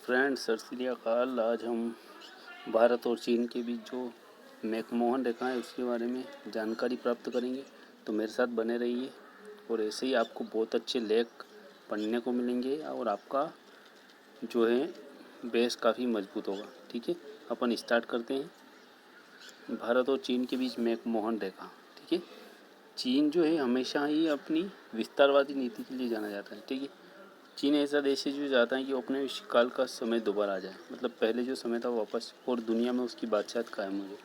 Friends, सत श्री अकाल। आज हम भारत और चीन के बीच जो मैकमोहन रेखा है उसके बारे में जानकारी प्राप्त करेंगे। तो मेरे साथ बने रहिए और ऐसे ही आपको बहुत अच्छे लेख पढ़ने को मिलेंगे और आपका जो है बेस काफ़ी मजबूत होगा। ठीक है, अपन स्टार्ट करते हैं। भारत और चीन के बीच मैकमोहन रेखा। ठीक है, चीन जो है हमेशा ही अपनी विस्तारवादी नीति के लिए जाना जाता है। ठीक है, चीन ऐसा देश है जो चाहता है कि औपनिवेशिक काल का समय दोबारा आ जाए, मतलब पहले जो समय था वापस, और दुनिया में उसकी बादशाहत कायम हो जाए।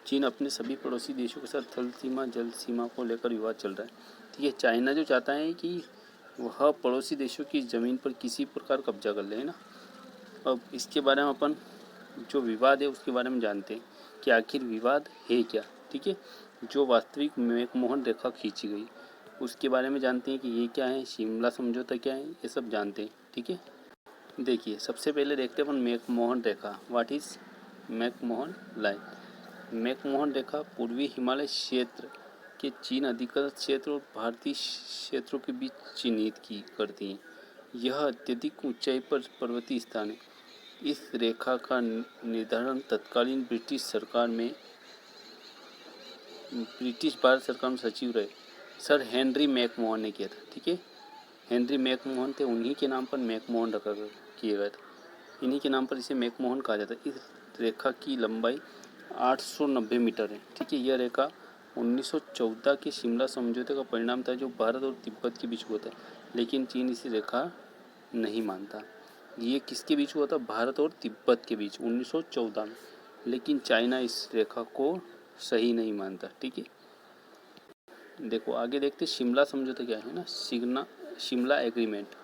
चीन अपने सभी पड़ोसी देशों के साथ थल सीमा जल सीमा को लेकर विवाद चल रहा है। ठीक है, चाइना जो चाहता है कि वह पड़ोसी देशों की ज़मीन पर किसी प्रकार कब्जा कर ले, है ना। अब इसके बारे में अपन जो विवाद है उसके बारे में जानते हैं कि आखिर विवाद है क्या। ठीक है, जो वास्तविक मैकमोहन रेखा खींची गई उसके बारे में जानते हैं कि ये क्या है, शिमला समझौता क्या है, ये सब जानते हैं। ठीक है, देखिए सबसे पहले देखते हैं अपन मैकमोहन रेखा। What is McMahon line. McMahon रेखा पूर्वी हिमालय क्षेत्र के चीन अधिकृत क्षेत्र और भारतीय क्षेत्रों के बीच चिन्हित की करती हैं। यह अत्यधिक ऊंचाई पर पर्वतीय स्थान है। इस रेखा का निर्धारण तत्कालीन ब्रिटिश भारत सरकार में सचिव रहे सर हेनरी मैकमोहन ने किया था। ठीक है, हेनरी मैकमोहन थे, उन्हीं के नाम पर मैकमोहन रखा किया गया था। इन्हीं के नाम पर इसे मैकमोहन कहा जाता है। इस रेखा की लंबाई 890 मीटर है। ठीक है, यह रेखा 1914 के शिमला समझौते का परिणाम था जो भारत और तिब्बत के बीच हुआ था, लेकिन चीन इसी रेखा नहीं मानता। ये किसके बीच हुआ था? भारत और तिब्बत के बीच 1914 में, लेकिन चाइना इस रेखा को सही नहीं मानता। ठीक है, देखो आगे देखते शिमला समझौता क्या है ना। शिमला एग्रीमेंट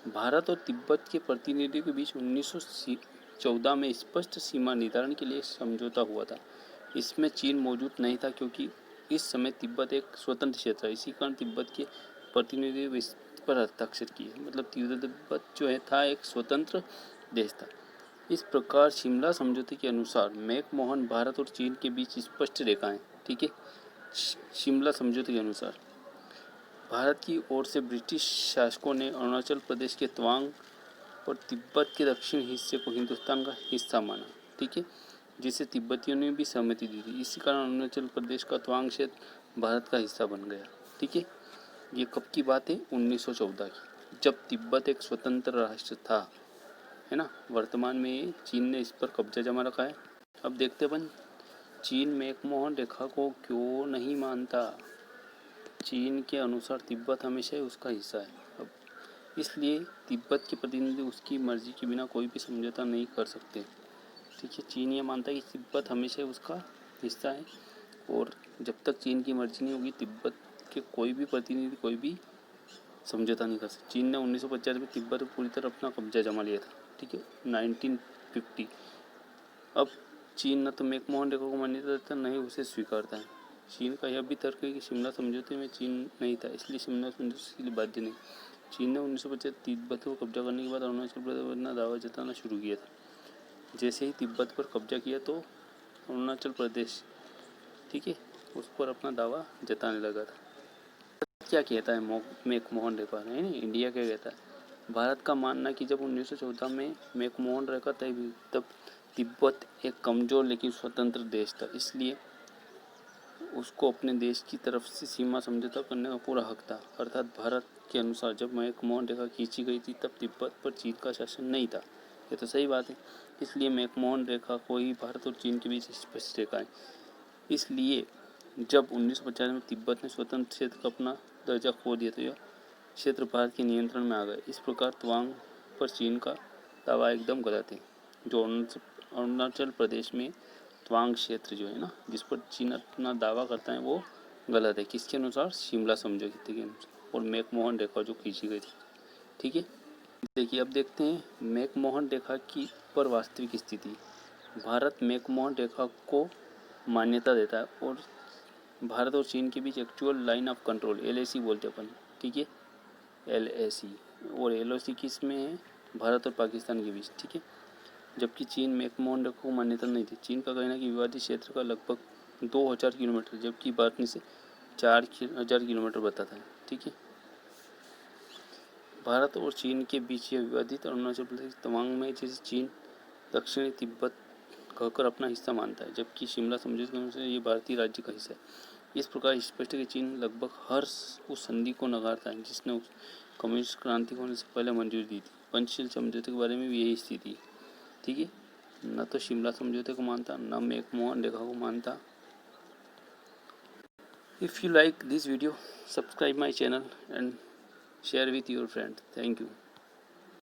भारत और तिब्बत के प्रतिनिधियों के बीच 1914 में स्पष्ट सीमा निर्धारण के लिए समझौता हुआ था। इसमें चीन मौजूद नहीं था क्योंकि इस समय तिब्बत एक स्वतंत्र क्षेत्र है। इसी कारण तिब्बत के प्रतिनिधियों ने इस पर हस्ताक्षर किए, मतलब तिब्बत जो है था एक स्वतंत्र देश था। इस प्रकार शिमला समझौते के अनुसार मैकमोहन भारत और चीन के बीच स्पष्ट रेखाएं। ठीक है, शिमला समझौते के अनुसार भारत की ओर से ब्रिटिश शासकों ने अरुणाचल प्रदेश के तवांग और तिब्बत के दक्षिण हिस्से को हिंदुस्तान का हिस्सा माना। ठीक है, जिसे तिब्बतियों ने भी सहमति दी थी। इसी कारण अरुणाचल प्रदेश का तवांग क्षेत्र भारत का हिस्सा बन गया। ठीक है, ये कब की बात है? 1914 की, जब तिब्बत एक स्वतंत्र राष्ट्र था, है ना। वर्तमान में चीन ने इस पर कब्जा जमा रखा है। अब देखते अपन चीन मैकमोहन रेखा को क्यों नहीं मानता। चीन के अनुसार तिब्बत हमेशा ही उसका हिस्सा है। अब इसलिए तिब्बत के प्रतिनिधि उसकी मर्जी के बिना कोई भी समझौता नहीं कर सकते। ठीक है, चीन ये मानता है कि तिब्बत हमेशा उसका हिस्सा है और जब तक चीन की मर्जी नहीं होगी तिब्बत के कोई भी प्रतिनिधि कोई भी समझौता नहीं कर सकते। चीन ने 1950 में तिब्बत पर पूरी तरह अपना कब्जा जमा लिया था। ठीक है, 1950। अब चीन न तो मैकमोहन रेखा को मान्यता देता न ही उसे स्वीकारता है। चीन का यह भी तर्क है कि शिमला समझौते में चीन नहीं था, इसलिए शिमला समझौते के लिए बाध्य नहीं। चीन ने 1950 तिब्बत को कब्जा करने के बाद अरुणाचल प्रदेश पर अपना दावा जताना शुरू किया था। जैसे ही तिब्बत पर कब्जा किया तो अरुणाचल प्रदेश, ठीक है, उस पर अपना दावा जताने लगा था। क्या कहता है मैकमोहन रेखा है, इंडिया क्या कहता है? भारत का मानना है कि जब 1914 में मैकमोहन रेखा तय हुई तब तिब्बत एक कमज़ोर लेकिन स्वतंत्र देश था, इसलिए उसको अपने देश की तरफ से सीमा समझौता करने का पूरा हक था। अर्थात भारत के अनुसार जब मैकमोहन रेखा खींची गई थी तब तिब्बत पर चीन का शासन नहीं था। ये तो सही बात है। इसलिए मैकमोहन रेखा को ही भारत और चीन के बीच स्पष्ट रेखा है। इसलिए जब 1950 में तिब्बत ने स्वतंत्र क्षेत्र का अपना दर्जा खो दिया तो यह क्षेत्र भारत के नियंत्रण में आ गए। इस प्रकार तवांग पर चीन का दावा एकदम गलत है। जो अरुणाचल प्रदेश में तवांग क्षेत्र जो है ना, जिस पर चीन अपना दावा करता है वो गलत है। किसके अनुसार? शिमला समझौते के अनुसार और मैकमोहन रेखा जो खींची गई थी। ठीक है, देखिए अब देखते हैं मैकमोहन रेखा की पर वास्तविक स्थिति। भारत मैकमोहन रेखा को मान्यता देता है और भारत और चीन के बीच actual line of control LAC बोलते अपन। ठीक है, LAC और LOC किस में है? भारत और पाकिस्तान के बीच। ठीक है, जबकि चीन मैकमोहन रेखा को मान्यता नहीं थी। चीन का कहना है कि विवादित क्षेत्र का लगभग 2000 किलोमीटर जबकि भारत ने इसे 4000 किलोमीटर बताता है। ठीक है, भारत और चीन के बीच यह विवादित अरुणाचल प्रदेश तवांग में, जिसे चीन दक्षिणी तिब्बत कहकर अपना हिस्सा मानता है, जबकि शिमला समझौते के अनुसार ये भारतीय राज्य का हिस्सा है। इस प्रकार स्पष्ट है कि चीन लगभग हर उस संधि को नकारता है जिसने कम्युनिस्ट क्रांति होने से पहले मंजूरी दी थी। पंचशील समझौते के बारे में भी यही स्थिति है, ठीक है। न तो शिमला समझौते को मानता, न मैकमोहन रेखा को मानता। If you like this video, subscribe my channel and share with your friends. Thank you.